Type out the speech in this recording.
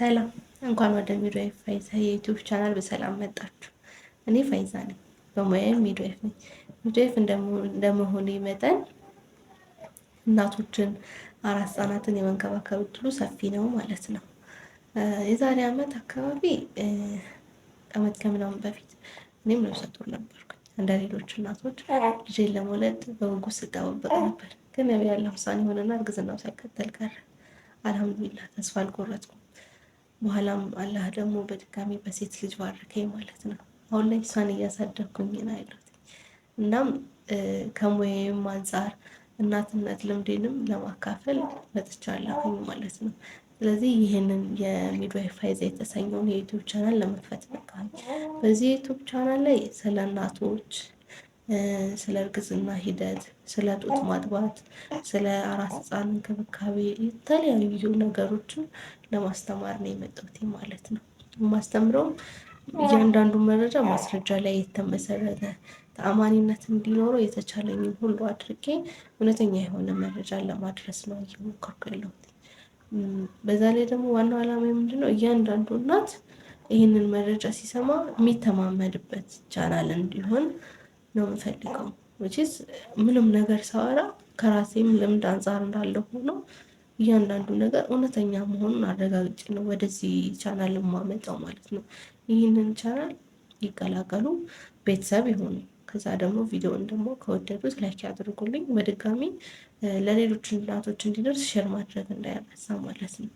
ሰላም እንኳን ወደ ሚድዋይፍ ፋይዛ የዩቲዩብ ቻናል በሰላም መጣችሁ። እኔ ፋይዛ ነኝ፣ በሙያዬ ሚድዋይፍ ነኝ። ሚድዋይፍ እንደመሆኔ መጠን እናቶችን አራስ ህጻናትን የመንከባከብ እድሉ ሰፊ ነው ማለት ነው። የዛሬ ዓመት አካባቢ ዓመት ከምናምን በፊት እኔም ነፍሰ ጡር ነበርኩኝ። እንደ ሌሎች እናቶች ልጄን ለመውለድ በጉጉት ስጠባበቅ ነበር። ግን ያለ ውሳኔ ሆነና እርግዝናው ሳይከተል ቀረ። አልሐምዱሊላህ ተስፋ አልቆረጥኩም። በኋላም አላህ ደግሞ በድጋሚ በሴት ልጅ ባረከኝ ማለት ነው። አሁን ላይ እሷን እያሳደግኩኝ ነው ያለሁት። እናም ከሙያዬም አንፃር እናትነት ልምዴንም ለማካፈል መጥቻለሁኝ ማለት ነው። ስለዚህ ይህንን የሚድዋይፍ ፋይዛ የተሰኘውን የዩቲዩብ ቻናል ለመክፈት በቃኝ። በዚህ የዩቲዩብ ቻናል ላይ ስለ እናቶች፣ ስለ እርግዝና ሂደት፣ ስለ ጡት ማጥባት፣ ስለ አራስ ህፃን እንክብካቤ የተለያዩ ነገሮችን ለማስተማር ነው የመጣሁት ማለት ነው። የማስተምረውም እያንዳንዱ መረጃ ማስረጃ ላይ የተመሰረተ ተአማኒነት እንዲኖረው የተቻለኝን ሁሉ አድርጌ እውነተኛ የሆነ መረጃን ለማድረስ ነው እየሞከርኩ ያለሁት። በዛ ላይ ደግሞ ዋናው ዓላማ ምንድነው? እያንዳንዱ እናት ይህንን መረጃ ሲሰማ የሚተማመንበት ቻናል እንዲሆን ነው የምፈልገው። which ምንም ነገር ሳወራ ከራሴም ልምድ አንፃር እንዳለው ሆኖ እያንዳንዱ ነገር እውነተኛ መሆኑን አረጋግጬ ነው ወደዚህ ቻናል የማመጣው ማለት ነው። ይህንን ቻናል ይቀላቀሉ፣ ቤተሰብ ይሆኑ። ከዛ ደግሞ ቪዲዮውን ደግሞ ከወደዱት ላይክ ያድርጉልኝ። በድጋሚ ለሌሎች እናቶች እንዲደርስ ሼር ማድረግ እንዳይረሳ ማለት ነው።